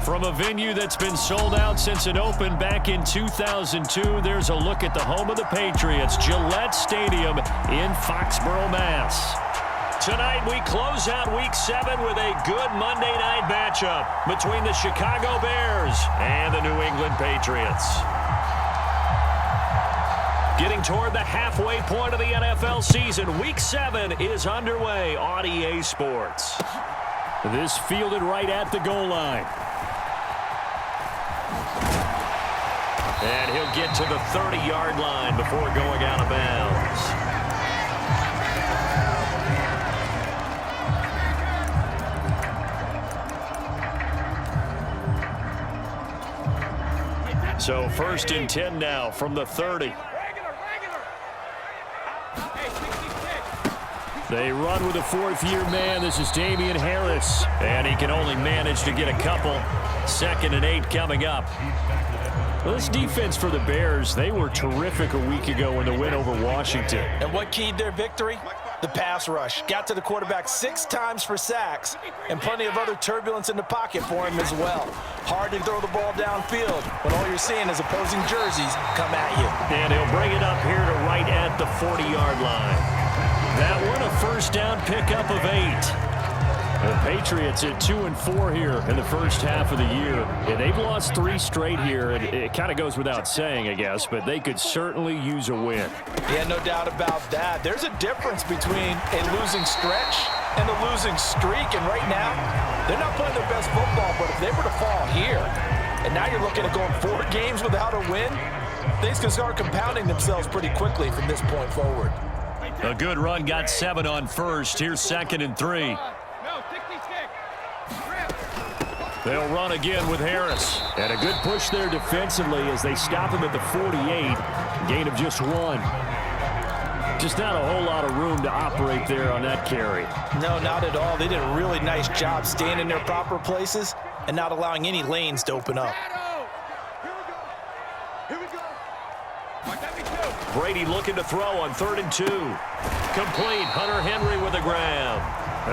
From a venue that's been sold out since it opened back in 2002, there's a look at the home of the Patriots, Gillette Stadium in Foxborough, Mass. Tonight we close out Week 7 with a good Monday night matchup between the Chicago Bears and the New England Patriots. Getting toward the halfway point of the NFL season, Week 7 is underway on EA Sports. This fielded right at the goal line. And he'll get to the 30-yard line before going out of bounds. So 1st and 10 now from the 30. They run with a fourth-year man. This is Damian Harris. And he can only manage to get a couple. 2nd and 8 coming up. Well, this defense for the Bears, they were terrific a week ago in the win over Washington. And what keyed their victory? The pass rush. Got to the quarterback 6 times for sacks, and plenty of other turbulence in the pocket for him as well. Hard to throw the ball downfield when all you're seeing is opposing jerseys come at you. And he'll bring it up here to right at the 40-yard line. That one a first down pickup of 8. The Patriots at 2-4 here in the first half of the year. And they've lost 3 straight here. It kind of goes without saying, I guess, but they could certainly use a win. Yeah, no doubt about that. There's a difference between a losing stretch and a losing streak. And right now, they're not playing their best football, but if they were to fall here, and now you're looking at going 4 games without a win, things can start compounding themselves pretty quickly from this point forward. A good run got 7 on first. Here's 2nd and 3. They'll run again with Harris. And a good push there defensively as they stop him at the 48. Gain of just 1. Just not a whole lot of room to operate there on that carry. No, not at all. They did a really nice job staying in their proper places and not allowing any lanes to open up. Brady looking to throw on 3rd and 2. Complete. Hunter Henry with a grab.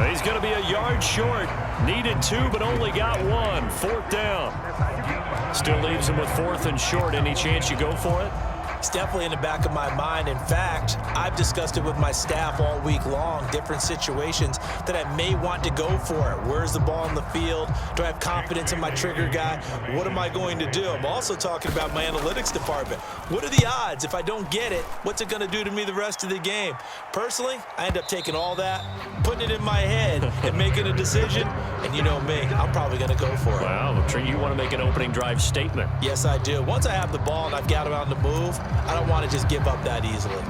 He's going to be a yard short. Needed 2, but only got 1. 4th down. Still leaves him with 4th and short. Any chance you go for it? It's definitely in the back of my mind. In fact, I've discussed it with my staff all week long, different situations that I may want to go for it. Where's the ball in the field? Do I have confidence in my trigger guy? What am I going to do? I'm also talking about my analytics department. What are the odds? If I don't get it, what's it going to do to me the rest of the game? Personally, I end up taking all that, putting it in my head, and making a decision. And you know me, I'm probably going to go for it. Wow, I'm sure you want to make an opening drive statement. Yes, I do. Once I have the ball and I've got him on the move, I don't want to just give up that easily.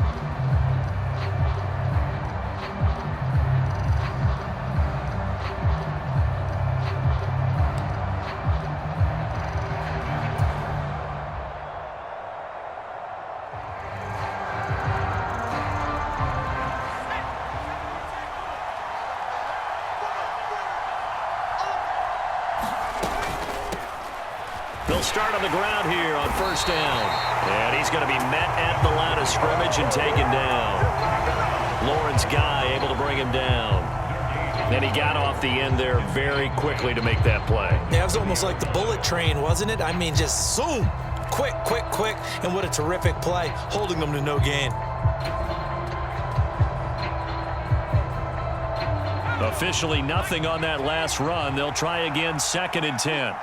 They'll start on the ground here on 1st down. And he's going to be met at the line of scrimmage and taken down. Lawrence Guy able to bring him down. And he got off the end there very quickly to make that play. Yeah, it was almost like the bullet train, wasn't it? I mean, just zoom. Quick, quick, quick. And what a terrific play, holding them to no gain. Officially nothing on that last run. They'll try again 2nd and 10.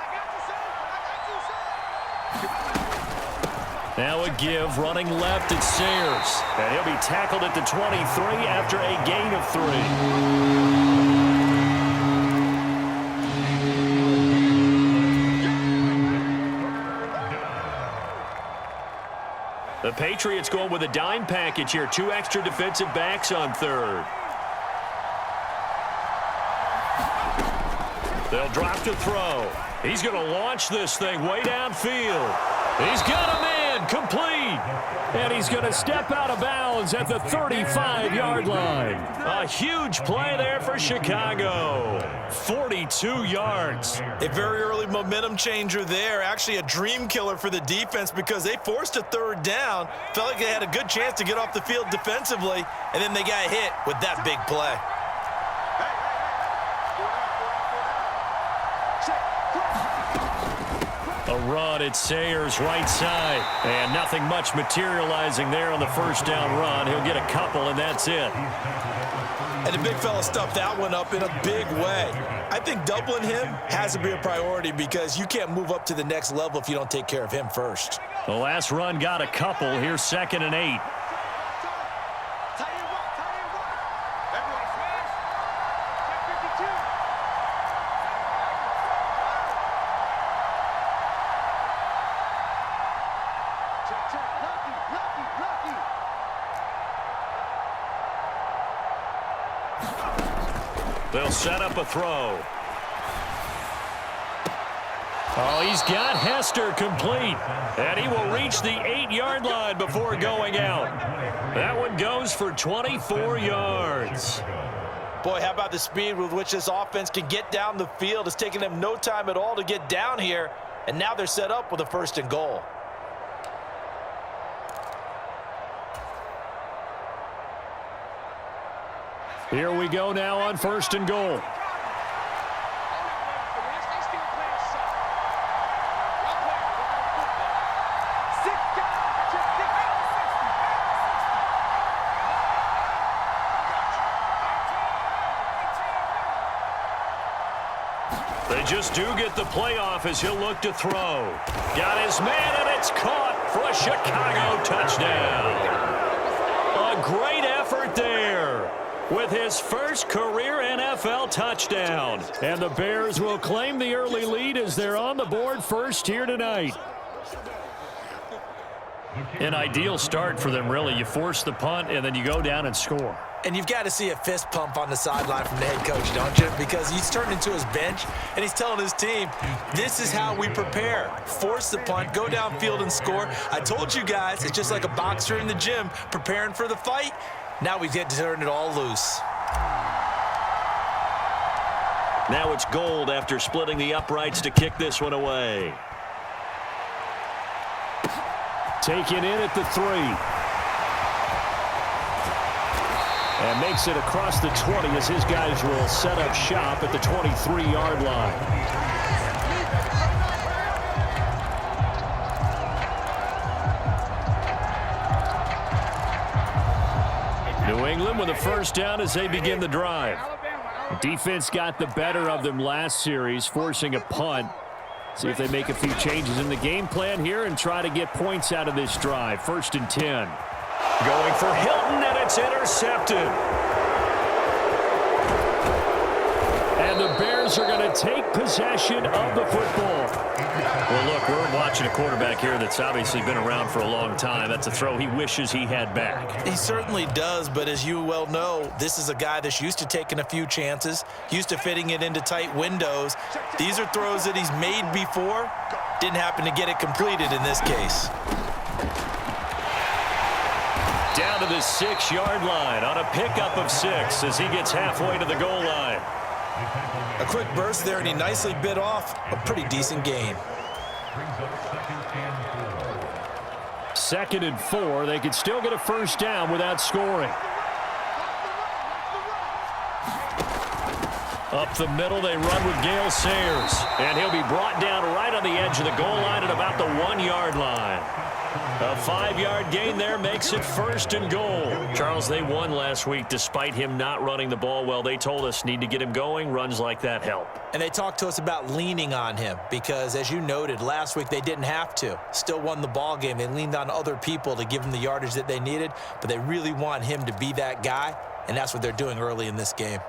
Now a give, running left, it's Sayers. And he'll be tackled at the 23 after a gain of 3. The Patriots going with a dime package here. 2 extra defensive backs on 3rd. They'll drop to throw. He's going to launch this thing way downfield. He's got him in, complete. And he's going to step out of bounds at the 35-yard line. A huge play there for Chicago. 42 yards. A very early momentum changer there. Actually a dream killer for the defense because they forced a 3rd down. Felt like they had a good chance to get off the field defensively, and then they got hit with that big play. A run at Sayers' right side. And nothing much materializing there on the first down run. He'll get a couple, and that's it. And the big fella stuffed that one up in a big way. I think doubling him has to be a priority because you can't move up to the next level if you don't take care of him first. The last run got a couple. Here's 2nd and 8. They'll set up a throw. Oh, he's got Hester complete. And he will reach the 8-yard line before going out. That one goes for 24 yards. Boy, how about the speed with which this offense can get down the field? It's taking them no time at all to get down here. And now they're set up with a 1st and goal. Here we go now on 1st and goal. They just do get the playoff as he'll look to throw. Got his man, and it's caught for a Chicago touchdown. A great effort there with his first career NFL touchdown. And the Bears will claim the early lead as they're on the board first here tonight. An ideal start for them, really. You force the punt, and then you go down and score. And you've got to see a fist pump on the sideline from the head coach, don't you? Because he's turned into his bench, and he's telling his team, this is how we prepare. Force the punt, go downfield and score. I told you guys, it's just like a boxer in the gym preparing for the fight. Now we get to turn it all loose. Now it's Gold after splitting the uprights to kick this one away. Taken in at the 3. And makes it across the 20 as his guys will set up shop at the 23-yard line. New England with a 1st down as they begin the drive. Defense got the better of them last series, forcing a punt. See if they make a few changes in the game plan here and try to get points out of this drive. 1st and 10. Going for Hilton, and it's intercepted. And the Bears are going to take possession of the football. Well, look, we're watching a quarterback here that's obviously been around for a long time. That's a throw he wishes he had back. He certainly does, but as you well know, this is a guy that's used to taking a few chances, used to fitting it into tight windows. These are throws that he's made before. Didn't happen to get it completed in this case. Down to the 6-yard line on a pickup of 6 as he gets halfway to the goal line. A quick burst there, and he nicely bit off a pretty decent gain. 2nd and 4. They could still get a 1st down without scoring. Up the middle, they run with Gale Sayers. And he'll be brought down right on the edge of the goal line at about the 1-yard line. A 5-yard gain there makes it 1st and goal. Charles, they won last week despite him not running the ball well. They told us need to get him going. Runs like that help. And they talked to us about leaning on him because, as you noted, last week they didn't have to. Still won the ball game. They leaned on other people to give them the yardage that they needed, but they really want him to be that guy, and that's what they're doing early in this game.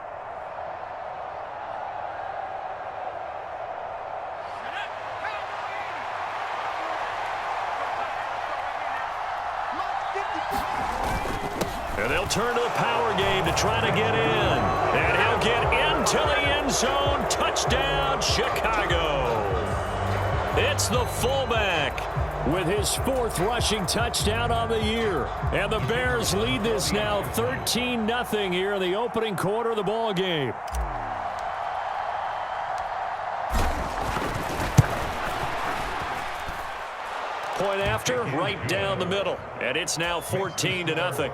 And they'll turn to the power game to try to get in. And he'll get into the end zone. Touchdown, Chicago. It's the fullback with his 4th rushing touchdown on the year. And the Bears lead this now 13-0 here in the opening quarter of the ball game. Point after, right down the middle. And it's now 14-0.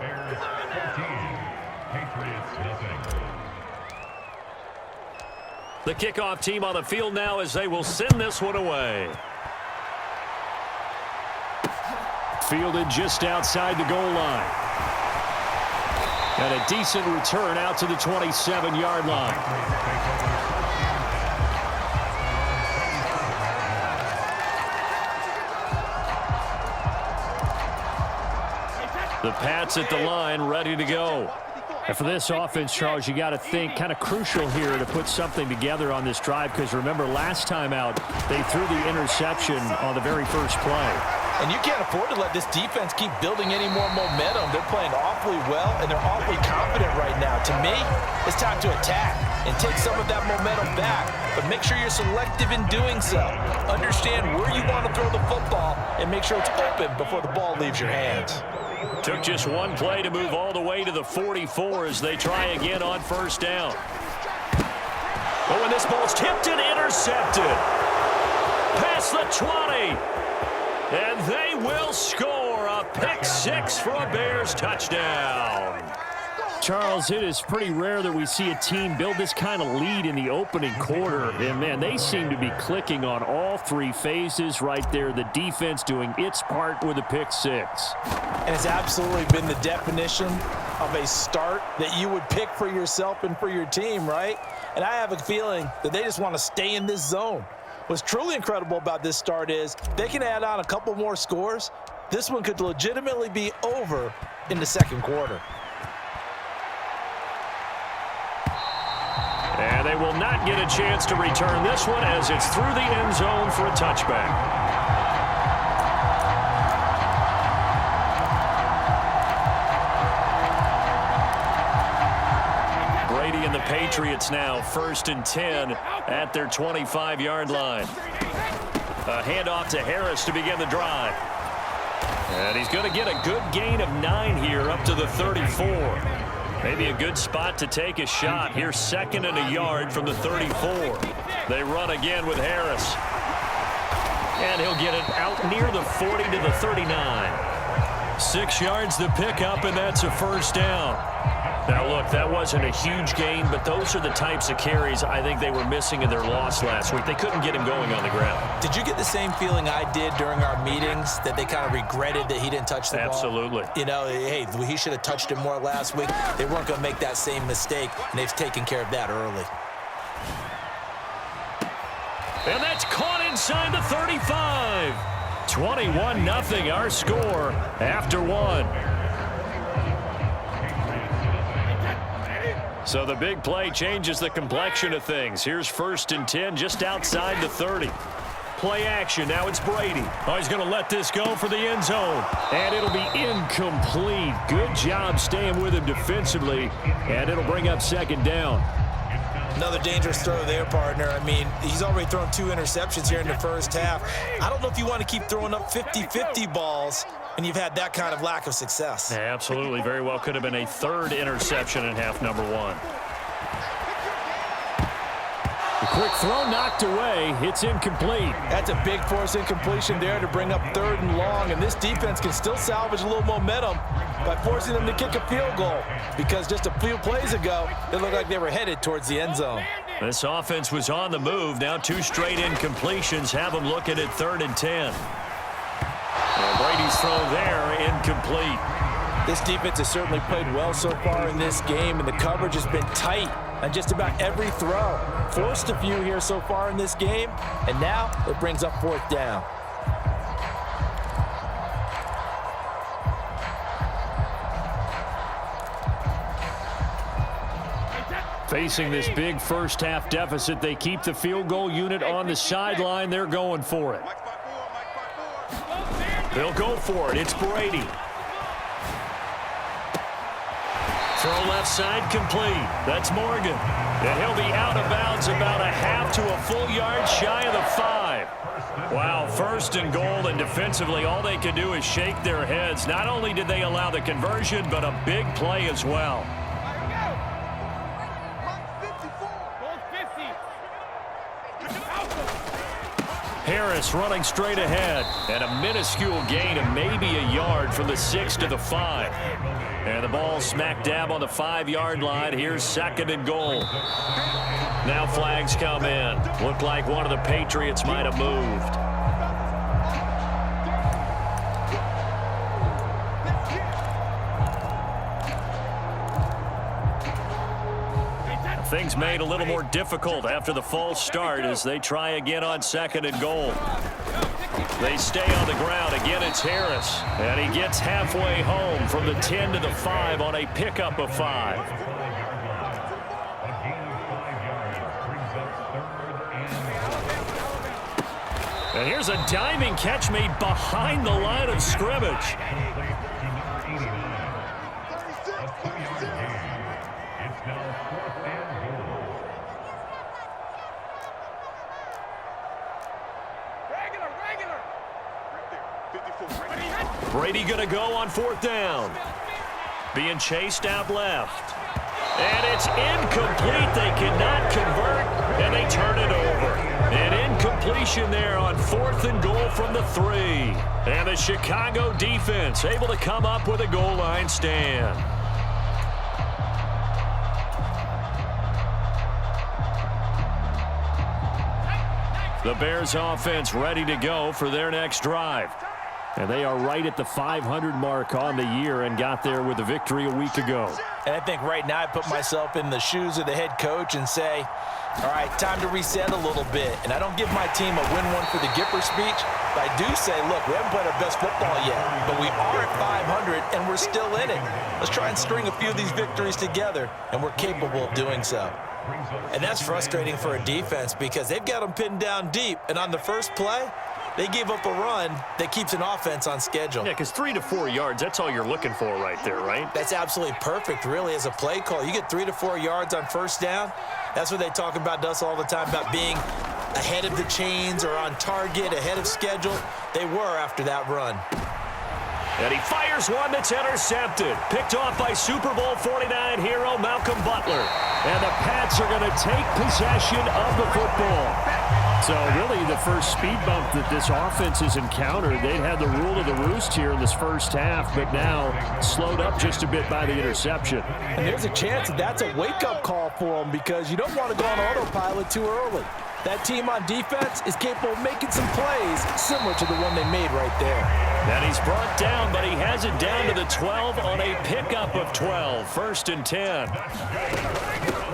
The kickoff team on the field now as they will send this one away. Fielded just outside the goal line. And a decent return out to the 27-yard line. The Pats at the line, ready to go. And for this offense, Charles, you got to think kind of crucial here to put something together on this drive, because remember last time out they threw the interception on the very first play. And you can't afford to let this defense keep building any more momentum. They're playing awfully well, and they're awfully confident right now. To me, it's time to attack and take some of that momentum back, but make sure you're selective in doing so. Understand where you want to throw the football and make sure it's open before the ball leaves your hands. Took just one play to move all the way to the 44 as they try again on first down. Oh, and this ball's tipped and intercepted. Past the 20. And they will score a pick six for a Bears touchdown. Charles, it is pretty rare that we see a team build this kind of lead in the opening quarter. And, man, they seem to be clicking on all three phases right there. The defense doing its part with a pick six. And it's absolutely been the definition of a start that you would pick for yourself and for your team, right? And I have a feeling that they just want to stay in this zone. What's truly incredible about this start is they can add on a couple more scores. This one could legitimately be over in the second quarter. And they will not get a chance to return this one as it's through the end zone for a touchback. Brady and the Patriots now 1st and 10 at their 25-yard line. A handoff to Harris to begin the drive. And he's going to get a good gain of 9 here up to the 34. Maybe a good spot to take a shot. Here's 2nd and a yard from the 34. They run again with Harris. And he'll get it out near the 40 to the 39. 6 yards to pick up, and that's a first down. Now, look, that wasn't a huge gain, but those are the types of carries I think they were missing in their loss last week. They couldn't get him going on the ground. Did you get the same feeling I did during our meetings, that they kind of regretted that he didn't touch the ball? Absolutely. You know, hey, he should have touched it more last week. They weren't going to make that same mistake, and they've taken care of that early. And that's caught inside the 35. 21-0 our score after one. So the big play changes the complexion of things. Here's 1st and 10 just outside the 30. Play action. Now it's Brady. Oh, he's going to let this go for the end zone. And it'll be incomplete. Good job staying with him defensively. And it'll bring up 2nd down. Another dangerous throw there, partner. I mean, he's already thrown 2 interceptions here in the first half. I don't know if you want to keep throwing up 50-50 balls and you've had that kind of lack of success. Yeah, absolutely. Very well could have been a 3rd interception in half number 1. The quick throw knocked away. It's incomplete. That's a big force incompletion there to bring up 3rd and long, and this defense can still salvage a little momentum by forcing them to kick a field goal, because just a few plays ago, it looked like they were headed towards the end zone. This offense was on the move. Now 2 straight incompletions have them looking at 3rd and 10. And Brady's throw there, incomplete. This defense has certainly played well so far in this game, and the coverage has been tight on just about every throw. Forced a few here so far in this game, and now it brings up 4th down. Facing this big first half deficit, they keep the field goal unit on the sideline. They're going for it. They'll go for it. It's Brady. Throw left side complete. That's Morgan. And he'll be out of bounds about a half to a full yard shy of the 5. Wow, 1st and goal, and defensively all they could do is shake their heads. Not only did they allow the conversion, but a big play as well. Harris running straight ahead, and a minuscule gain of maybe a yard from the 6 to the 5. And the ball smack dab on the 5-yard line. Here's 2nd and goal. Now flags come in. Looked like one of the Patriots might have moved. Things made a little more difficult after the false start as they try again on 2nd and goal. They stay on the ground. Again, it's Harris. And he gets halfway home from the 10 to the 5 on a pickup of 5. And here's a diving catch made behind the line of scrimmage. Brady going to go on 4th down. Being chased out left. And it's incomplete. They cannot convert, and they turn it over. An incompletion there on 4th and goal from the 3. And the Chicago defense able to come up with a goal line stand. The Bears offense ready to go for their next drive. And they are right at the 500 mark on the year and got there with a victory a week ago. And I think right now I put myself in the shoes of the head coach and say, all right, time to reset a little bit. And I don't give my team a win one for the Gipper speech, but I do say, look, we haven't played our best football yet, but we are at 500 and we're still in it. Let's try and string a few of these victories together, and we're capable of doing so. And that's frustrating for a defense because they've got them pinned down deep, and on the first play, they gave up a run that keeps an offense on schedule. Yeah, because 3 to 4 yards, that's all you're looking for right there, right? That's absolutely perfect, really, as a play call. You get 3 to 4 yards on first down. That's what they talk about to us all the time, about being ahead of the chains or on target, ahead of schedule. They were after that run. And he fires one that's intercepted. Picked off by Super Bowl 49 hero Malcolm Butler. And the Pats are going to take possession of the football. So really the first speed bump that this offense has encountered, they'd had the rule of the roost here in this first half, but now slowed up just a bit by the interception. And there's a chance that that's a wake-up call for them because you don't want to go on autopilot too early. That team on defense is capable of making some plays similar to the one they made right there. And he's brought down, but he has it down to the 12 on a pickup of 12. 1st and 10.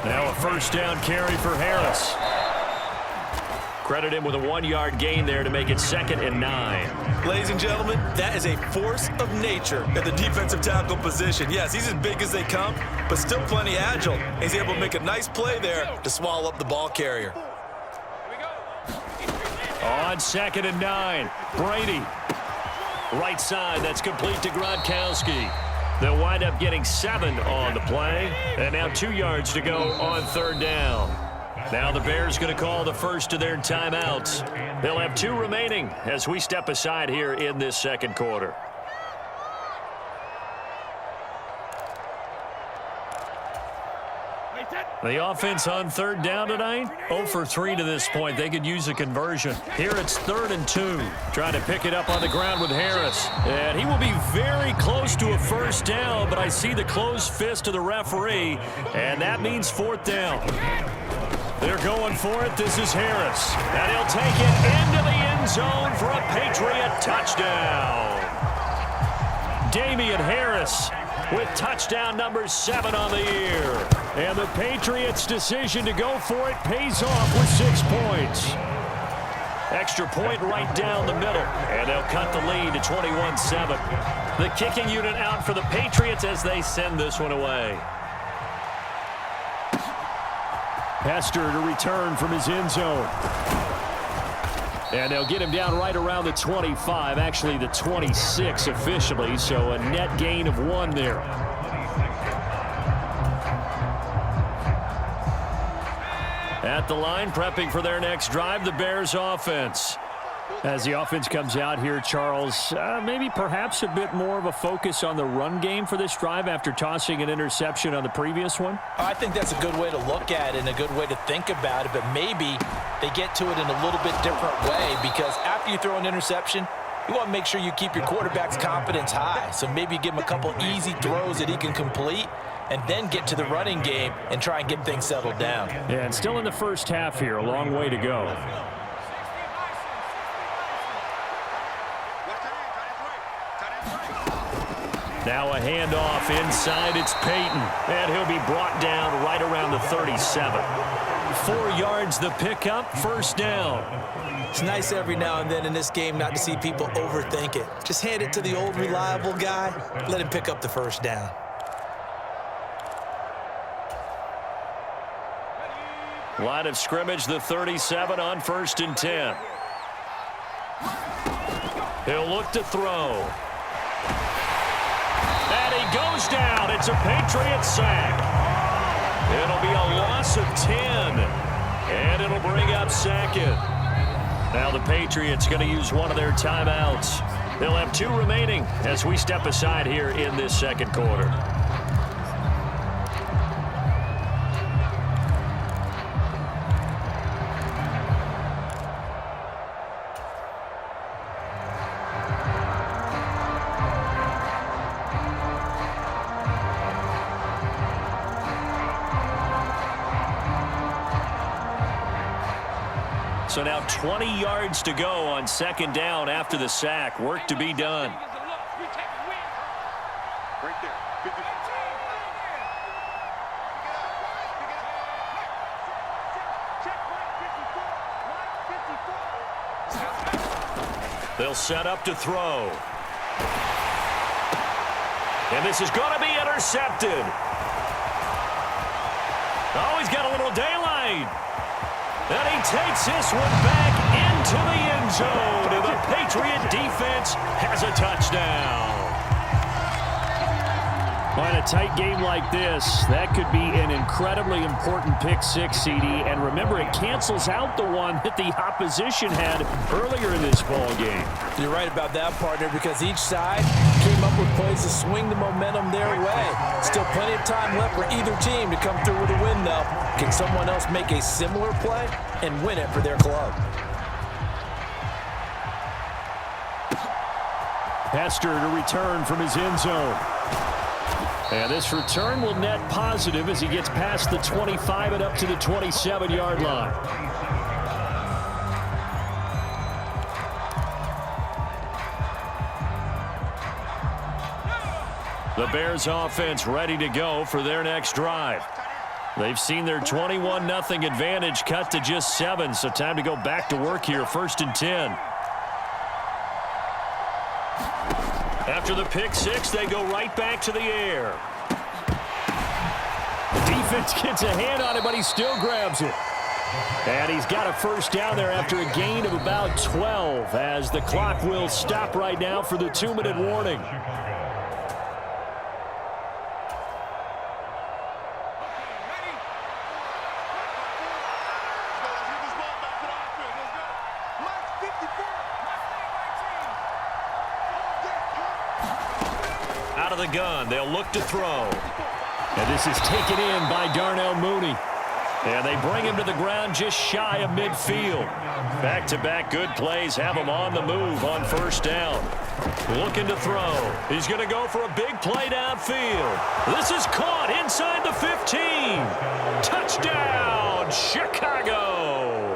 Now a first down carry for Harris. Credit him with a 1-yard gain there to make it 2nd and 9. Ladies and gentlemen, that is a force of nature at the defensive tackle position. Yes, he's as big as they come, but still plenty agile. He's able to make a nice play there to swallow up the ball carrier. On 2nd and 9, Brady. Right side, that's complete to Gronkowski. They'll wind up getting 7 on the play, and now 2 yards to go on 3rd down. Now the Bears going to call the first of their timeouts. They'll have 2 remaining as we step aside here in this 2nd quarter. The offense on 3rd down tonight, 0 for 3 to this point. They could use a conversion. Here it's 3rd and 2. Trying to pick it up on the ground with Harris. And he will be very close to a first down, but I see the closed fist of the referee, and that means 4th down. They're going for it. This is Harris. And he'll take it into the end zone for a Patriot touchdown. Damian Harris with touchdown number 7 on the year. And the Patriots' decision to go for it pays off with 6 points. Extra point right down the middle. And they'll cut the lead to 21-7. The kicking unit out for the Patriots as they send this one away. Hester to return from his end zone. And they'll get him down right around the 25, actually the 26 officially, so a net gain of 1 there. At the line, prepping for their next drive, the Bears offense. As the offense comes out here, Charles, maybe perhaps a bit more of a focus on the run game for this drive after tossing an interception on the previous one? I think that's a good way to look at it and a good way to think about it, but maybe they get to it in a little bit different way because after you throw an interception, you want to make sure you keep your quarterback's confidence high. So maybe give him a couple easy throws that he can complete and then get to the running game and try and get things settled down. Yeah, and still in the first half here, a long way to go. Now a handoff inside. It's Peyton. And he'll be brought down right around the 37. 4 yards the pickup, first down. It's nice every now and then in this game not to see people overthink it. Just hand it to the old reliable guy. Let him pick up the first down. Line of scrimmage, the 37 on 1st and 10. He'll look to throw. And he goes down. It's a Patriots sack. It'll be a loss of 10. And it'll bring up 2nd. Now the Patriots going to use one of their timeouts. They'll have 2 remaining as we step aside here in this 2nd quarter. So now 20 yards to go on 2nd down after the sack. Work to be done. They'll set up to throw. And this is going to be intercepted. Oh, he's got a little daylight. And he takes this one back into the end zone. And the Patriot defense has a touchdown. Well, in a tight game like this, that could be an incredibly important pick 6, CD. And remember, it cancels out the one that the opposition had earlier in this ball game. You're right about that, partner, because each side came up with plays to swing the momentum their way. Still plenty of time left for either team to come through with a win, though. Can someone else make a similar play and win it for their club? Hester to return from his end zone. And this return will net positive as he gets past the 25 and up to the 27-yard line. The Bears offense ready to go for their next drive. They've seen their 21-0 advantage cut to just 7, so time to go back to work here, 1st and 10. After the pick 6, they go right back to the air. Defense gets a hand on it, but he still grabs it. And he's got a first down there after a gain of about 12 as the clock will stop right now for the 2-minute warning. Out of the gun, they'll look to throw. And this is taken in by Darnell Mooney. And they bring him to the ground just shy of midfield. Back-to-back good plays have him on the move on 1st down. Looking to throw. He's going to go for a big play downfield. This is caught inside the 15. Touchdown, Chicago.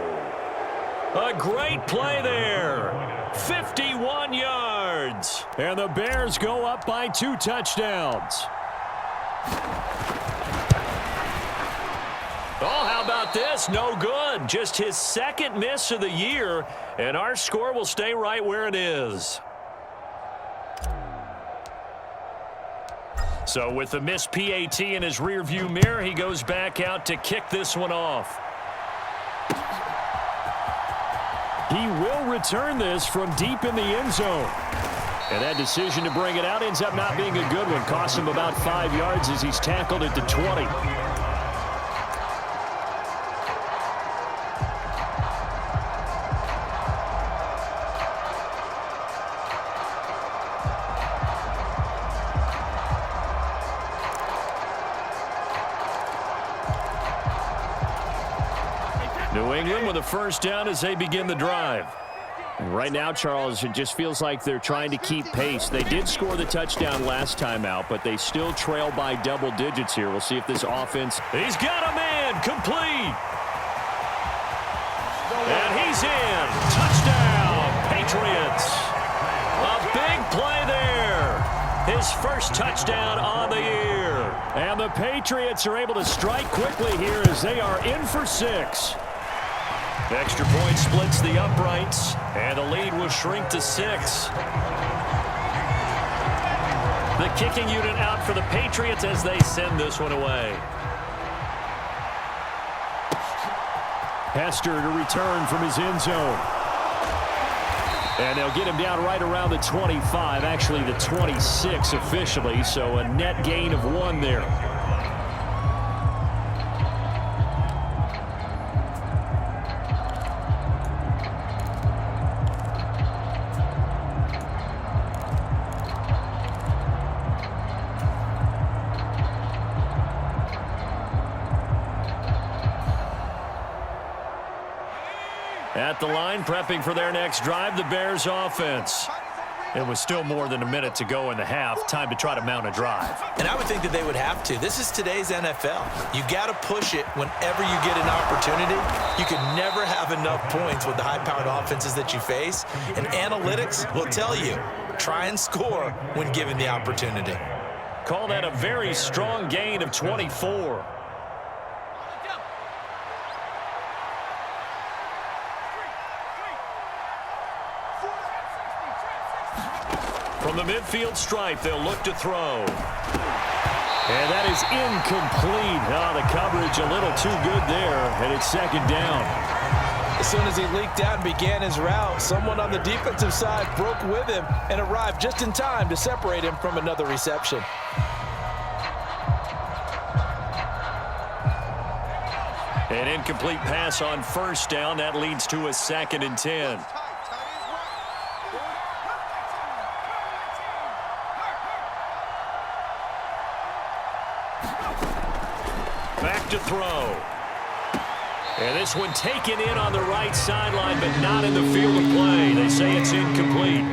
A great play there. 51 yards. And the Bears go up by 2 touchdowns. Oh, how about this? No good. Just his 2nd miss of the year, and our score will stay right where it is. So with the missed PAT in his rearview mirror, he goes back out to kick this one off. He will return this from deep in the end zone. And that decision to bring it out ends up not being a good one. Costs him about 5 yards as he's tackled at the 20. New England with a first down as they begin the drive. And right now, Charles, it just feels like they're trying to keep pace. They did score the touchdown last time out, but they still trail by double digits here. We'll see if this offense... He's got a man, complete. And he's in. Touchdown, Patriots. A big play there. His first touchdown on the year. And the Patriots are able to strike quickly here as they are in for 6. Extra point splits the uprights, and the lead will shrink to 6. The kicking unit out for the Patriots as they send this one away. Hester to return from his end zone. And they'll get him down right around the 25, actually the 26 officially, so a net gain of 1 there. At the line, prepping for their next drive, the Bears offense. It was still more than a minute to go in the half. Time to try to mount a drive. And I would think that they would have to. This is today's NFL. You got to push it whenever you get an opportunity. You can never have enough points with the high-powered offenses that you face. And analytics will tell you, try and score when given the opportunity. Call that a very strong gain of 24. From the midfield stripe, they'll look to throw. And that is incomplete. Oh, the coverage a little too good there, and it's second down. As soon as he leaked out and began his route, someone on the defensive side broke with him and arrived just in time to separate him from another reception. An incomplete pass on first down. That leads to a 2nd and 10. Back to throw. And this one taken in on the right sideline, but not in the field of play. They say it's incomplete.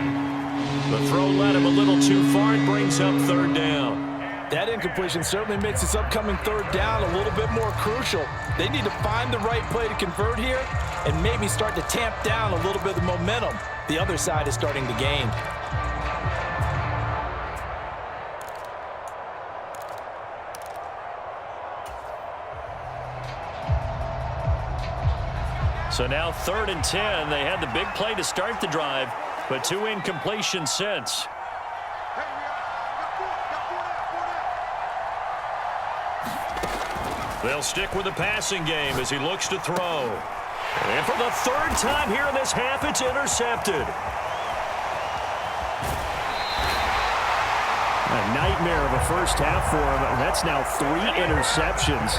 The throw led him a little too far. It brings up 3rd down. That incompletion certainly makes this upcoming 3rd down a little bit more crucial. They need to find the right play to convert here and maybe start to tamp down a little bit of the momentum the other side is starting to gain. So now 3rd and 10. They had the big play to start the drive, but 2 incompletions since. They'll stick with the passing game as he looks to throw. And for the 3rd time here in this half, it's intercepted. A nightmare of a first half for him. That's now 3 interceptions.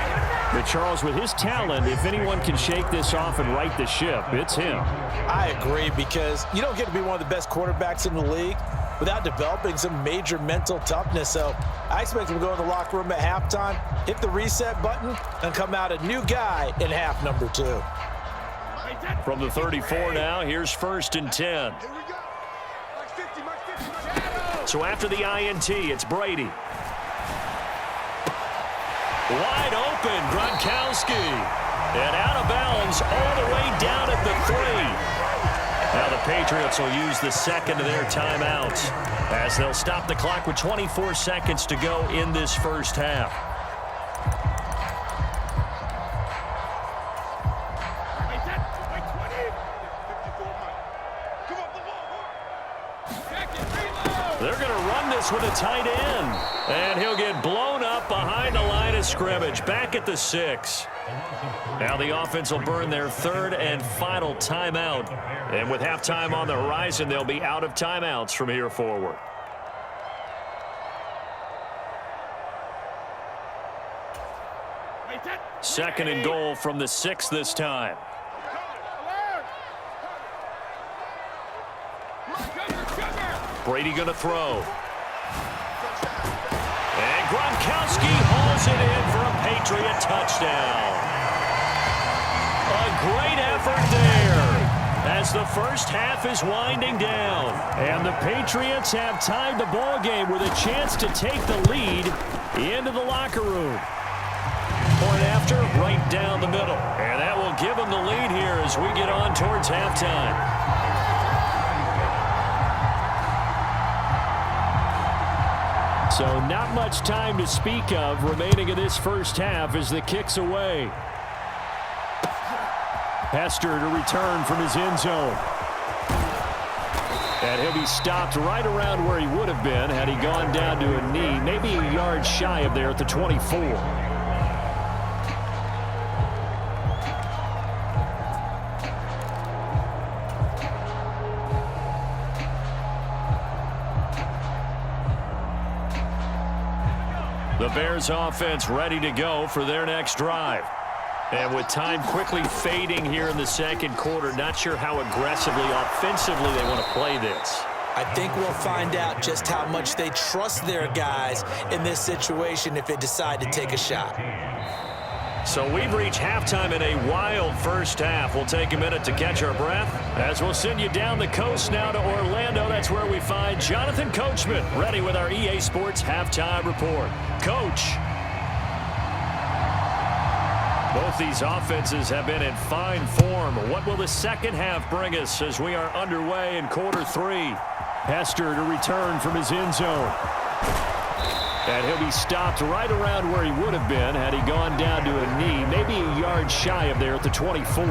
But Charles, with his talent, if anyone can shake this off and right the ship, it's him. I agree, because you don't get to be one of the best quarterbacks in the league without developing some major mental toughness. So I expect him to go in the locker room at halftime, hit the reset button, and come out a new guy in half number 2. From the 34 now, here's 1st and 10. So after the INT, it's Brady. Wide open, Gronkowski. And out of bounds all the way down at the 3. Now the Patriots will use the 2nd of their timeouts as they'll stop the clock with 24 seconds to go in this first half. They're going to run this with a tight end. And he'll get blown up behind the line of scrimmage, back at the 6. Now the offense will burn their 3rd and final timeout. And with halftime on the horizon, they'll be out of timeouts from here forward. Second and goal from the 6 this time. Brady going to throw. And Gronkowski hauls it in for a Patriot touchdown. A great effort there as the first half is winding down. And the Patriots have tied the ball game with a chance to take the lead into the locker room. Point after, right down the middle. And that will give them the lead here as we get on towards halftime. So not much time to speak of remaining in this first half as the kick's away. Hester to return from his end zone. And he'll be stopped right around where he would have been had he gone down to a knee, maybe a yard shy of there at the 24. The Bears offense ready to go for their next drive. And with time quickly fading here in the second quarter, not sure how aggressively, offensively they want to play this. I think we'll find out just how much they trust their guys in this situation if they decide to take a shot. So we've reached halftime in a wild first half. We'll take a minute to catch our breath as we'll send you down the coast now to Orlando. That's where we find Jonathan Coachman ready with our EA Sports Halftime Report. Coach. Both these offenses have been in fine form. What will the second half bring us as we are underway in quarter three? Hester to return from his end zone. And he'll be stopped right around where he would have been had he gone down to a knee, maybe a yard shy of there at the 24.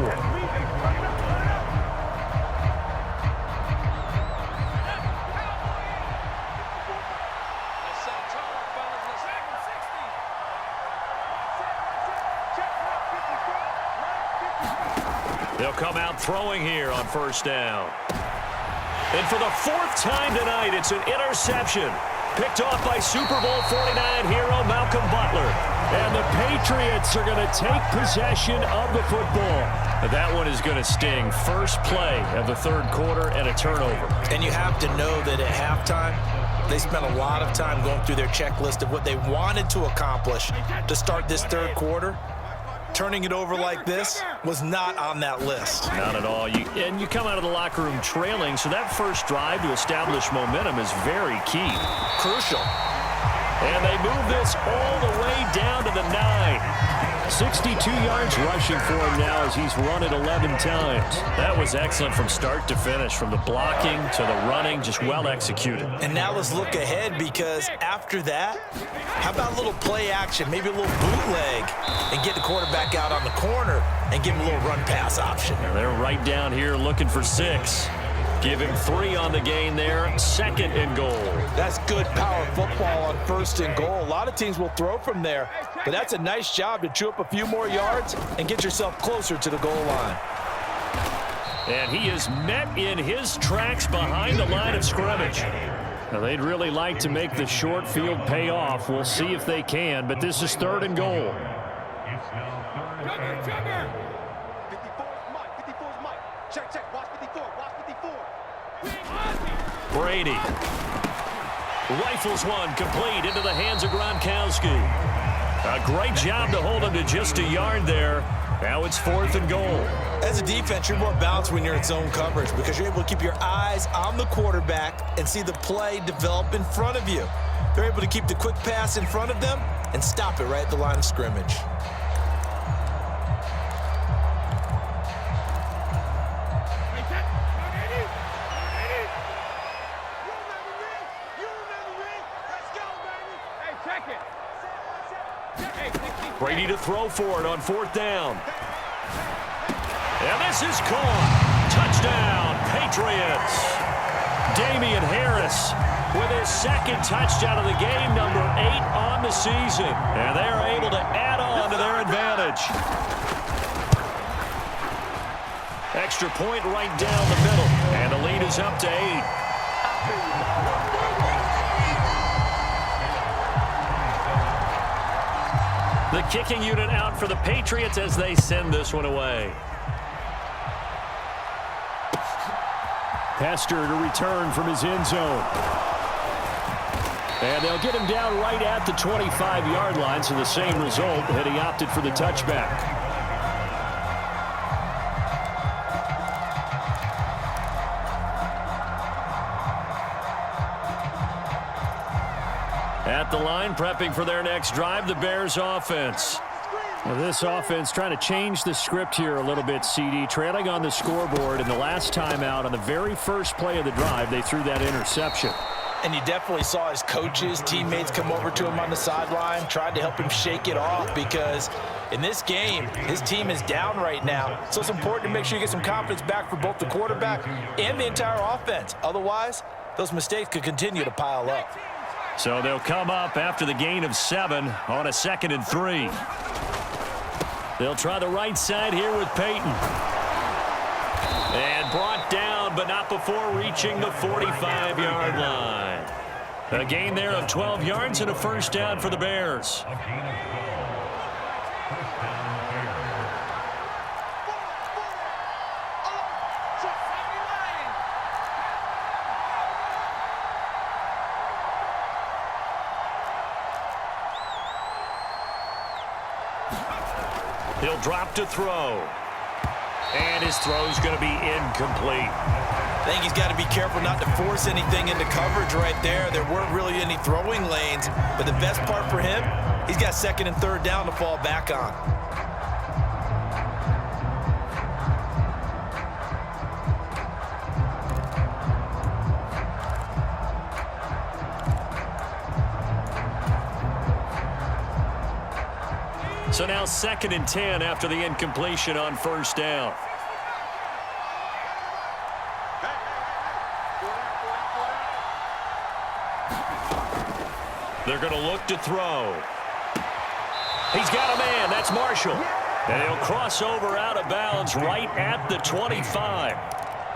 They'll come out throwing here on first down. And for the fourth time tonight, it's an interception. Picked off by Super Bowl 49 hero Malcolm Butler. And the Patriots are going to take possession of the football. That one is going to sting. First play of the third quarter and a turnover. And you have to know that at halftime, they spent a lot of time going through their checklist of what they wanted to accomplish to start this third quarter. Turning it over like this was not on that list. Not at all. And you come out of the locker room trailing, so that first drive to establish momentum is very key. Crucial. And they move this all the way down to the 9. 62 yards rushing for him now as he's run it 11 times. That was excellent from start to finish, from the blocking to the running, just well executed. And now let's look ahead, because after that, how about a little play action, maybe a little bootleg, and get the quarterback out on the corner and give him a little run pass option. And they're right down here looking for 6. Give him 3 on the gain there, second and goal. That's good power football on first and goal. A lot of teams will throw from there, but that's a nice job to chew up a few more yards and get yourself closer to the goal line. And he is met in his tracks behind the line of scrimmage. Now, they'd really like to make the short field pay off. We'll see if they can, but this is third and goal. Brady rifles one complete into the hands of Gronkowski. A great job to hold him to just a yard there. Now it's fourth and goal. As a defense, you're more balanced when you're in zone coverage because you're able to keep your eyes on the quarterback and see the play develop in front of you. They're able to keep the quick pass in front of them and stop it right at the line of scrimmage. Brady to throw for it on fourth down. And this is caught. Touchdown, Patriots. Damian Harris with his second touchdown of the game, number 8 on the season. And they are able to add on to their advantage. Extra point right down the middle. And the lead is up to 8. The kicking unit out for the Patriots as they send this one away. Hester to return from his end zone. And they'll get him down right at the 25-yard line, so the same result had he opted for the touchback. At the line, prepping for their next drive, the Bears offense. Now this offense trying to change the script here a little bit, CD. Trailing on the scoreboard, and the last time out on the very first play of the drive, they threw that interception. And you definitely saw his coaches, teammates come over to him on the sideline, tried to help him shake it off because in this game, his team is down right now. So it's important to make sure you get some confidence back for both the quarterback and the entire offense. Otherwise, those mistakes could continue to pile up. So they'll come up after the gain of 7 on a 2nd and 3. They'll try the right side here with Peyton. And brought down, but not before reaching the 45-yard line. A gain there of 12 yards and a first down for the Bears. He'll drop to throw. And his throw's going to be incomplete. I think he's got to be careful not to force anything into coverage right there. There weren't really any throwing lanes, but the best part for him, he's got 2nd and 3rd down to fall back on. So now 2nd and 10 after the incompletion on first down. They're going to look to throw. He's got a man. That's Marshall. And he'll cross over out of bounds right at the 25.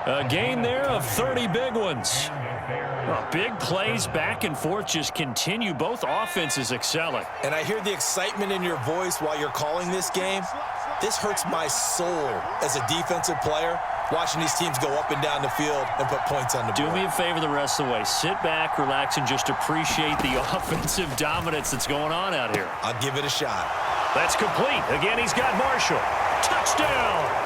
A gain there of 30 big ones. Well, big plays back and forth just continue. Both offenses excelling. And I hear the excitement in your voice while you're calling this game. This hurts my soul as a defensive player, watching these teams go up and down the field and put points on the board. Do me a favor the rest of the way. Sit back, relax, and just appreciate the offensive dominance that's going on out here. I'll give it a shot. That's complete. Again, he's got Marshall. Touchdown!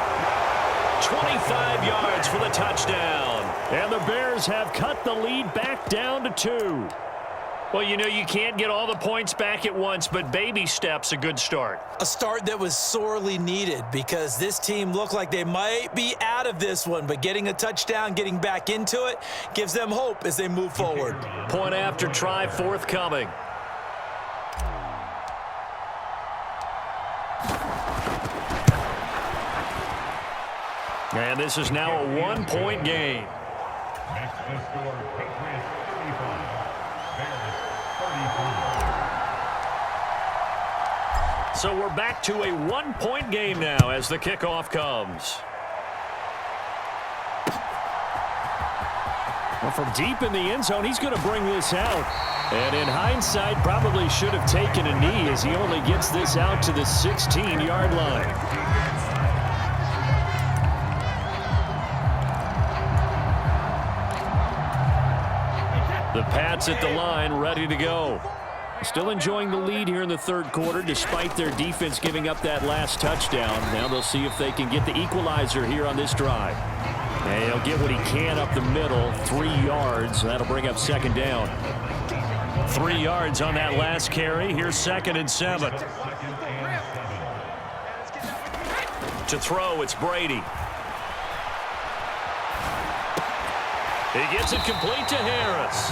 25 yards for the touchdown. And the Bears have cut the lead back down to 2. Well, you know, you can't get all the points back at once, but baby steps, a good start. A start that was sorely needed because this team looked like they might be out of this one, but getting a touchdown, getting back into it, gives them hope as they move forward. Point after try forthcoming. And this is now a 1-point game. Next to score, Patriots 35, Bears 35. So we're back to a 1-point game now as the kickoff comes. Well, from deep in the end zone, he's going to bring this out. And in hindsight, probably should have taken a knee as he only gets this out to the 16-yard line. The Pats at the line, ready to go. Still enjoying the lead here in the 3rd quarter, despite their defense giving up that last touchdown. Now they'll see if they can get the equalizer here on this drive. And he'll get what he can up the middle, 3 yards. That'll bring up 2nd down. 3 yards on that last carry. Here's 2nd and 7. To throw, it's Brady. He gets it complete to Harris.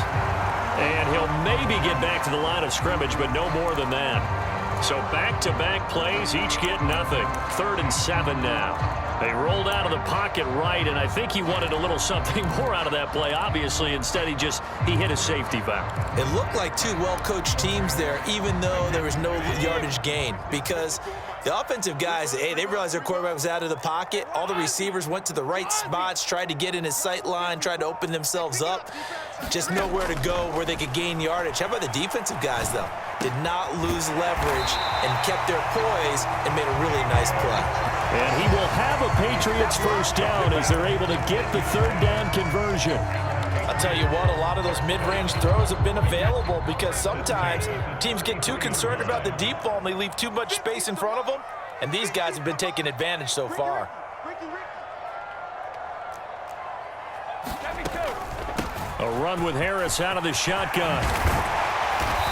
And he'll maybe get back to the line of scrimmage, but no more than that. So back-to-back plays, each get nothing. 3rd and 7 now. They rolled out of the pocket right, and I think he wanted a little something more out of that play, obviously. Instead, he hit a safety valve. It looked like 2 well-coached teams there, even though there was no yardage gain, because the offensive guys, hey, they realized their quarterback was out of the pocket. All the receivers went to the right spots, tried to get in his sight line, tried to open themselves up. Just nowhere to go where they could gain yardage. How about the defensive guys, though? Did not lose leverage and kept their poise and made a really nice play. And he will have a Patriots first down as they're able to get the 3rd down conversion. I'll tell you what, a lot of those mid-range throws have been available because sometimes teams get too concerned about the deep ball and they leave too much space in front of them, and these guys have been taking advantage so far. A run with Harris out of the shotgun.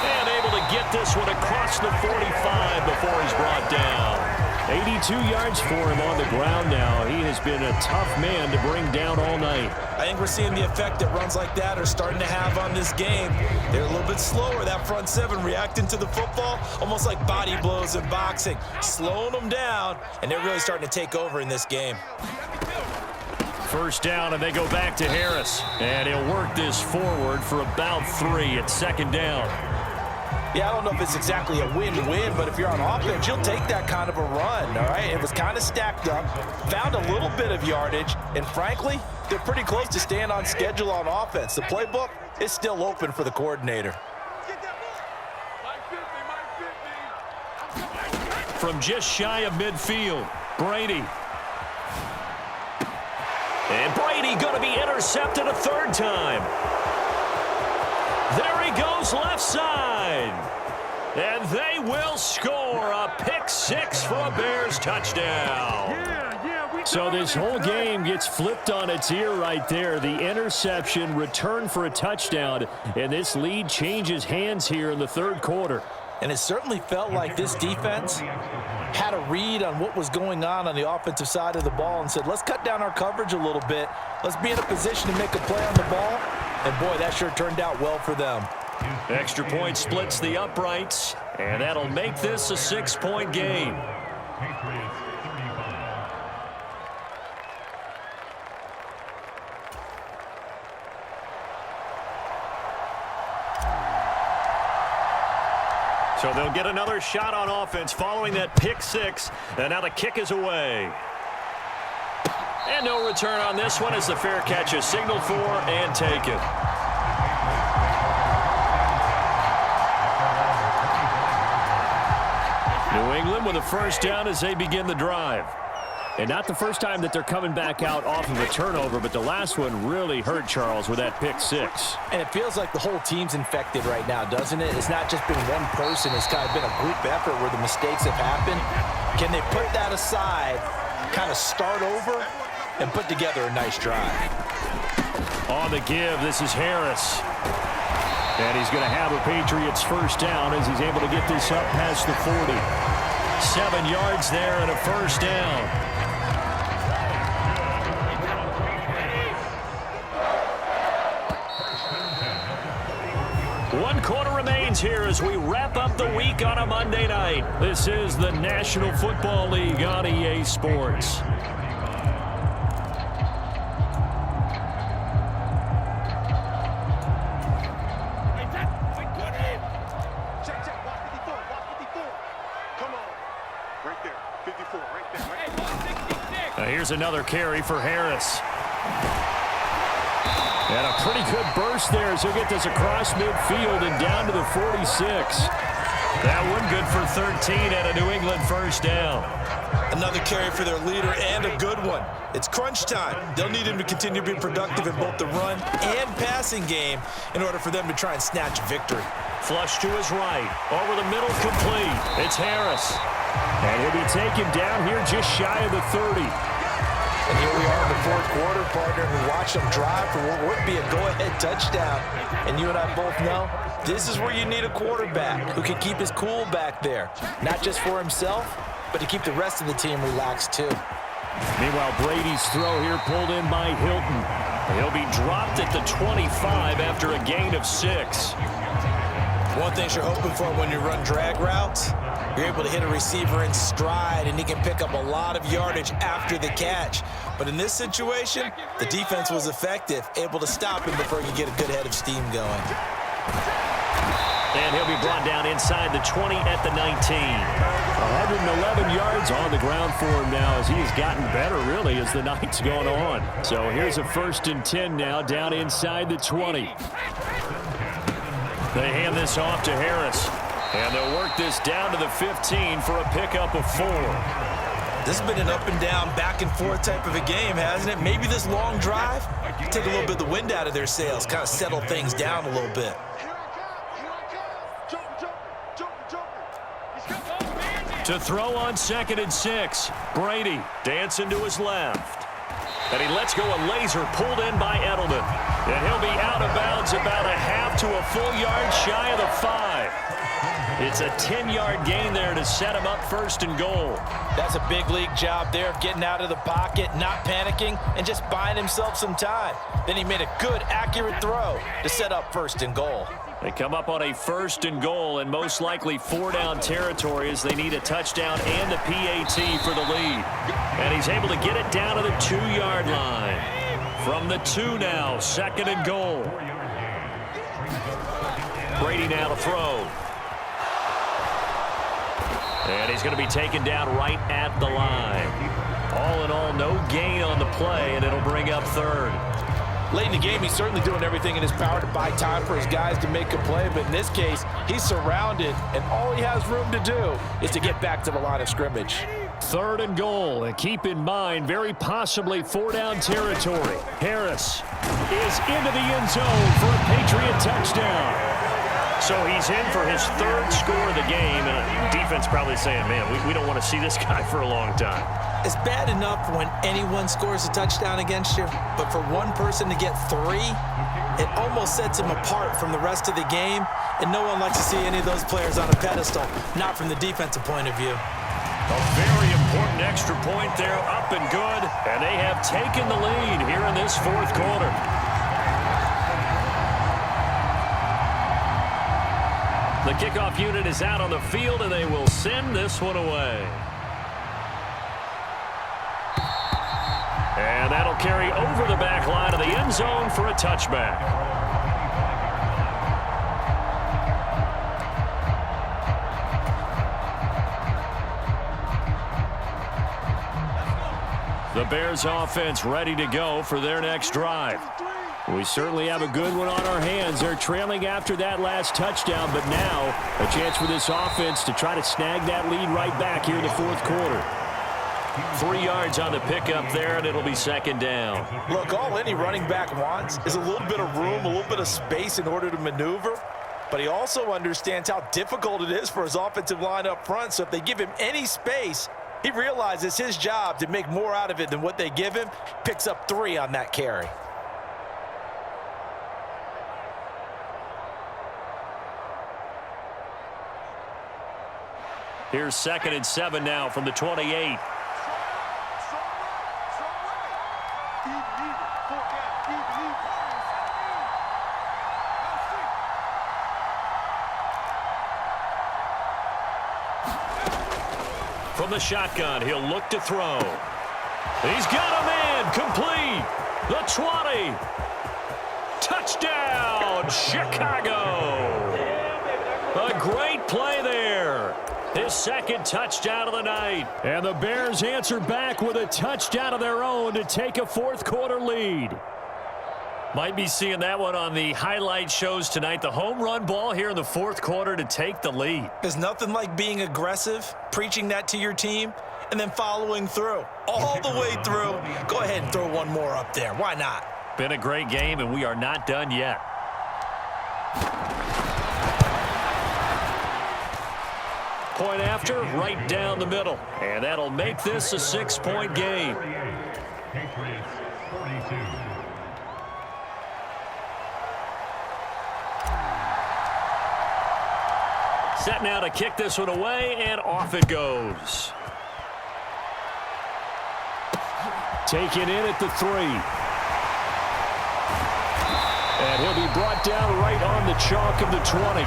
And able to get this one across the 45 before he's brought down. 82 yards for him on the ground now. He has been a tough man to bring down all night. I think we're seeing the effect that runs like that are starting to have on this game. They're a little bit slower, that front seven, reacting to the football, almost like body blows in boxing, slowing them down, and they're really starting to take over in this game. First down, and they go back to Harris. And he'll work this forward for about 3 at second down. Yeah, I don't know if it's exactly a win-win, but if you're on offense, you'll take that kind of a run, all right? It was kind of stacked up, found a little bit of yardage, and frankly, they're pretty close to staying on schedule on offense. The playbook is still open for the coordinator. From just shy of midfield, Brady. And Brady going to be intercepted a third time. There he goes left side. And they will score a pick-6 for a Bears touchdown. So this whole game gets flipped on its ear right there. The interception, return for a touchdown, and this lead changes hands here in the third quarter. And it certainly felt like this defense had a read on what was going on the offensive side of the ball and said, let's cut down our coverage a little bit. Let's be in a position to make a play on the ball. And, boy, that sure turned out well for them. Extra point splits the uprights, and that'll make this a 6-point game. Patriots 35. So they'll get another shot on offense following that pick-6, and now the kick is away. And no return on this one as the fair catch is signaled for and taken. New England with a first down as they begin the drive. And not the first time that they're coming back out off of a turnover, but the last one really hurt Charles with that pick-6. And it feels like the whole team's infected right now, doesn't it? It's not just been one person. It's kind of been a group effort where the mistakes have happened. Can they put that aside, kind of start over, and put together a nice drive? On the give, this is Harris. And he's going to have a Patriots first down as he's able to get this up past the 40. 7 yards there and a first down. One quarter remains here as we wrap up the week on a Monday night. This is the National Football League on EA Sports. Here's another carry for Harris. And a pretty good burst there as he'll get this across midfield and down to the 46. That one good for 13 and a New England first down. Another carry for their leader and a good one. It's crunch time. They'll need him to continue to be productive in both the run and passing game in order for them to try and snatch victory. Flush to his right. Over the middle, complete. It's Harris. And he'll be taken down here just shy of the 30. And here we are in the fourth quarter, partner. We watch them drive for what would be a go-ahead touchdown. And you and I both know this is where you need a quarterback who can keep his cool back there. Not just for himself, but to keep the rest of the team relaxed too. Meanwhile, Brady's throw here pulled in by Hilton. He'll be dropped at the 25 after a gain of 6. One thing you're hoping for when you run drag routes, you're able to hit a receiver in stride, and he can pick up a lot of yardage after the catch. But in this situation, the defense was effective, able to stop him before he could get a good head of steam going. And he'll be brought down inside the 20 at the 19. 111 yards on the ground for him now as he has gotten better, really, as the night's gone on. So here's a 1st and 10 now down inside the 20. They hand this off to Harris. And they'll work this down to the 15 for a pickup of 4. This has been an up and down, back and forth type of a game, hasn't it? Maybe this long drive, take a little bit of the wind out of their sails, kind of settle things down a little bit. To throw on 2nd and 6. Brady dancing to his left. And he lets go a laser pulled in by Edelman. And he'll be out of bounds about a half to a full yard shy of the 5. It's a 10-yard gain there to set him up first and goal. That's a big league job there of getting out of the pocket, not panicking, and just buying himself some time. Then he made a good, accurate throw to set up first and goal. They come up on a first and goal and most likely 4-down territory as they need a touchdown and a PAT for the lead. And he's able to get it down to the 2-yard line. From the 2 now, second and goal. Brady now to throw. And he's going to be taken down right at the line. All in all, no gain on the play, and it'll bring up third. Late in the game, he's certainly doing everything in his power to buy time for his guys to make a play, but in this case, he's surrounded, and all he has room to do is to get back to the line of scrimmage. Third and goal, and keep in mind, very possibly 4-down territory. Harris is into the end zone for a Patriot touchdown. So he's in for his third score of the game, and defense probably saying, man, we don't want to see this guy for a long time. It's bad enough when anyone scores a touchdown against you, but for one person to get 3, it almost sets him apart from the rest of the game, and no one likes to see any of those players on a pedestal, not from the defensive point of view. A very important extra point there, up and good, and they have taken the lead here in this fourth quarter. The kickoff unit is out on the field, and they will send this one away. And that'll carry over the back line of the end zone for a touchback. The Bears offense ready to go for their next drive. We certainly have a good one on our hands. They're trailing after that last touchdown, but now a chance for this offense to try to snag that lead right back here in the fourth quarter. 3 yards on the pickup there, and it'll be second down. Look, all any running back wants is a little bit of room, a little bit of space in order to maneuver, but he also understands how difficult it is for his offensive line up front, so if they give him any space, he realizes his job to make more out of it than what they give him, picks up 3 on that carry. Here's 2nd and 7 now from the 28. From the shotgun, he'll look to throw. He's got a man, complete. The 20. Touchdown, Chicago. A great play there. His second touchdown of the night. And the Bears answer back with a touchdown of their own to take a fourth quarter lead. Might be seeing that one on the highlight shows tonight. The home run ball here in the fourth quarter to take the lead. There's nothing like being aggressive, preaching that to your team, and then following through. All the way through. Go ahead and throw one more up there. Why not? Been a great game, and we are not done yet. Point after, right down the middle. And that'll make this a 6-point game. Patriots 42. Set now to kick this one away, and off it goes. Taken in at the 3. And he'll be brought down right on the chalk of the 20.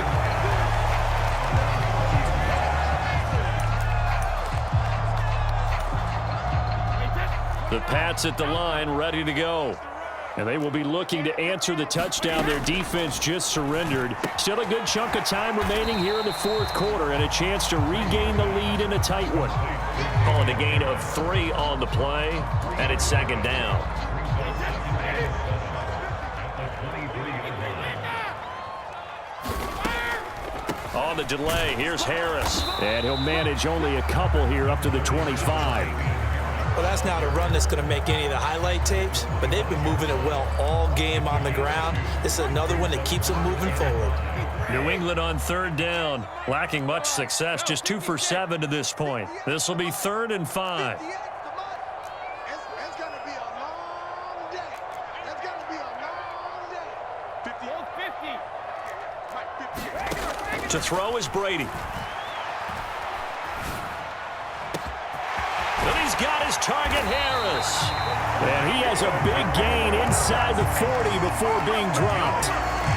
The Pats at the line, ready to go. And they will be looking to answer the touchdown their defense just surrendered. Still a good chunk of time remaining here in the fourth quarter and a chance to regain the lead in a tight one. Calling a gain of 3 on the play, and it's second down. On the delay, here's Harris. And he'll manage only a couple here up to the 25. Well, that's not a run that's going to make any of the highlight tapes, but they've been moving it well all game on the ground. This is another one that keeps them moving forward. New England on third down, lacking much success, just 2 for 7 to this point. This will be 3rd and 5. It's going to be a long day. It's going to be a long day. 50. To throw is Brady. And he's got his target, Harris. And he has a big gain inside the 40 before being dropped.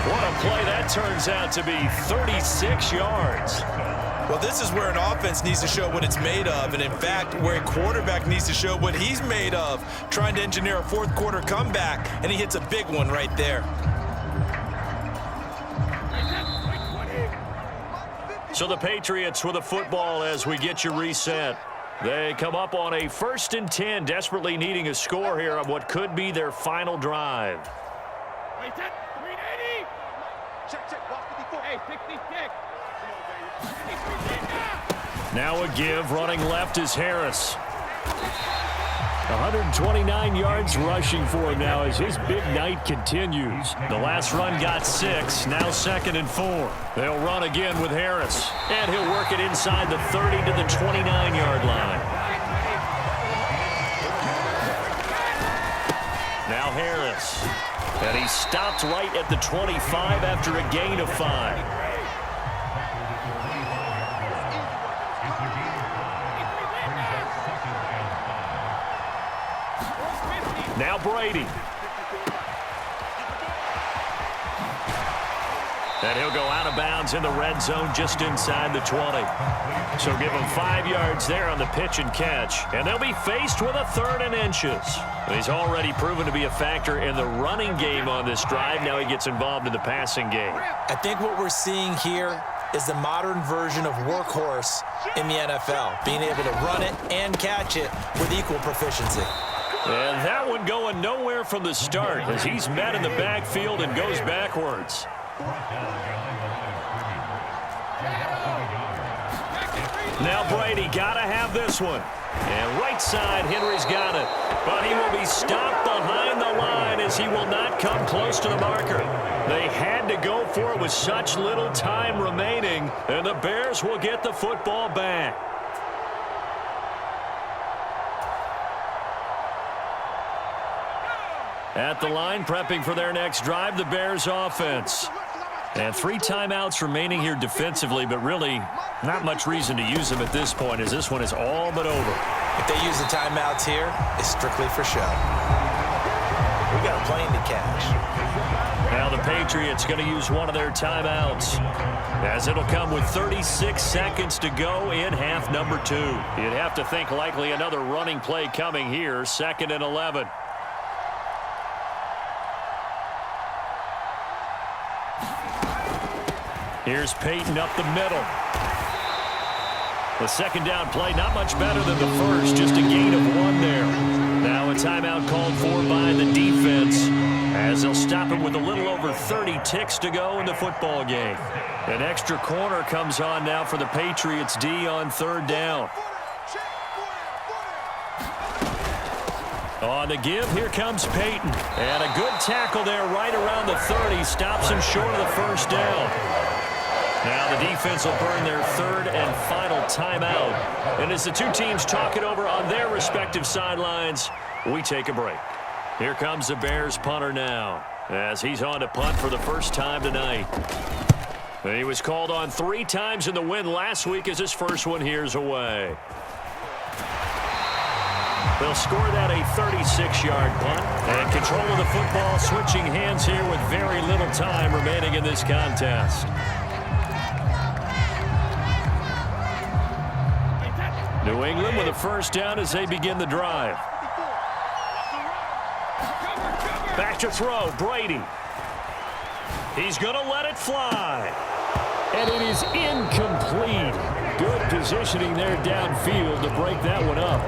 What a play that turns out to be, 36 yards. Well, this is where an offense needs to show what it's made of, and in fact, where a quarterback needs to show what he's made of, trying to engineer a fourth quarter comeback, and he hits a big one right there. So the Patriots with a football as we get you reset. They come up on a 1st and 10, desperately needing a score here on what could be their final drive. Now a give, running left is Harris. 129 yards rushing for him now as his big night continues. The last run got 6, now 2nd and 4. They'll run again with Harris, and he'll work it inside the 30 to the 29-yard line. Now Harris, and he stopped right at the 25 after a gain of 5. Now Brady. And he'll go out of bounds in the red zone just inside the 20. So give him 5 yards there on the pitch and catch. And they'll be faced with a 3rd and inches. He's already proven to be a factor in the running game on this drive. Now he gets involved in the passing game. I think what we're seeing here is the modern version of workhorse in the NFL, being able to run it and catch it with equal proficiency. And that one going nowhere from the start as he's met in the backfield and goes backwards. Now Brady got to have this one. And right side, Henry's got it. But he will be stopped behind the line as he will not come close to the marker. They had to go for it with such little time remaining, and the Bears will get the football back. At the line, prepping for their next drive, the Bears offense. And 3 timeouts remaining here defensively, but really not much reason to use them at this point as this one is all but over. If they use the timeouts here, it's strictly for show. We got a plane to catch. Now the Patriots going to use one of their timeouts as it'll come with 36 seconds to go in half number 2. You'd have to think likely another running play coming here, 2nd and 11. Here's Peyton up the middle. The 2nd down play, not much better than the first, just a gain of 1 there. Now a timeout called for by the defense as they'll stop him with a little over 30 ticks to go in the football game. An extra corner comes on now for the Patriots D on 3rd down. On the give, here comes Peyton. And a good tackle there right around the 30. Stops him short of the 1st down. Now the defense will burn their 3rd and final timeout. And as the two teams talk it over on their respective sidelines, we take a break. Here comes the Bears punter now as he's on to punt for the first time tonight. And he was called on 3 times in the win last week as his first one here's away. They'll score that a 36-yard punt. And control of the football switching hands here with very little time remaining in this contest. New England with a 1st down as they begin the drive. Back to throw, Brady. He's going to let it fly. And it is incomplete. Good positioning there downfield to break that one up.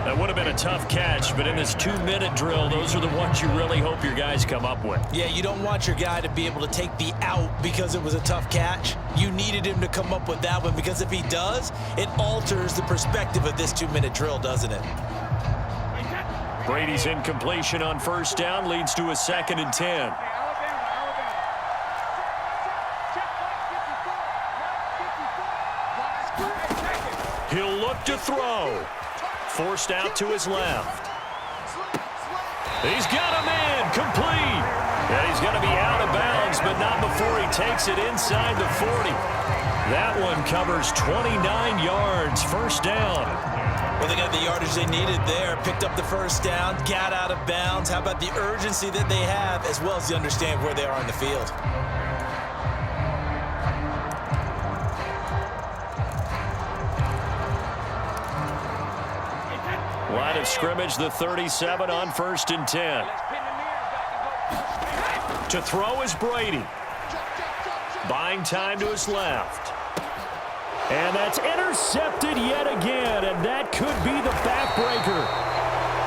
That would have been a tough catch, but in this 2-minute drill, those are the ones you really hope your guys come up with. Yeah, you don't want your guy to be able to take the out because it was a tough catch. You needed him to come up with that one because if he does, it alters the perspective of this 2-minute drill, doesn't it? Brady's incompletion on 1st down leads to a 2nd and 10. He'll look to throw. Forced out to his left. He's got a man complete. And he's going to be out of bounds, but not before he takes it inside the 40. That one covers 29 yards, first down. Well, they got the yardage they needed there, picked up the first down, got out of bounds. How about the urgency that they have, as well as the understand where they are in the field? Line of scrimmage, the 37 on 1st and 10. To throw is Brady. Buying time to his left. And that's intercepted yet again, and that could be the backbreaker.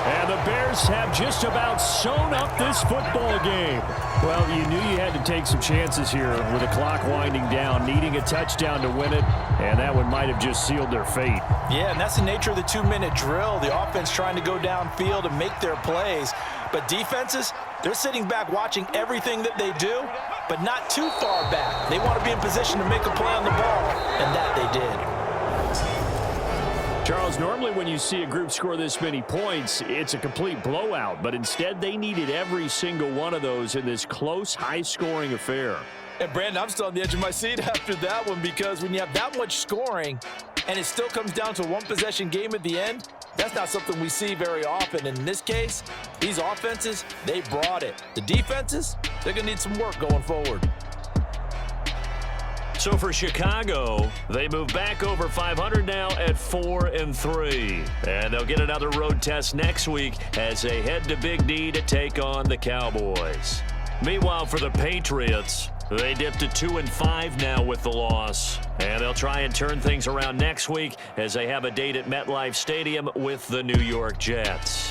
And the Bears have just about sewn up this football game. Well, you knew you had to take some chances here with the clock winding down, needing a touchdown to win it, and that one might have just sealed their fate. Yeah, and that's the nature of the 2-minute drill. The offense trying to go downfield and make their plays. But defenses, they're sitting back watching everything that they do, but not too far back. They want to be in position to make a play on the ball, and that they did. Charles, normally when you see a group score this many points, it's a complete blowout, but instead they needed every single one of those in this close, high-scoring affair. And Brandon, I'm still on the edge of my seat after that one, because when you have that much scoring and it still comes down to a one-possession game at the end, that's not something we see very often. And in this case, these offenses, they brought it. The defenses, they're going to need some work going forward. So for Chicago, they move back over 500 now at 4-3. And they'll get another road test next week as they head to Big D to take on the Cowboys. Meanwhile, for the Patriots, they dipped to 2-5 now with the loss. And they'll try and turn things around next week as they have a date at MetLife Stadium with the New York Jets.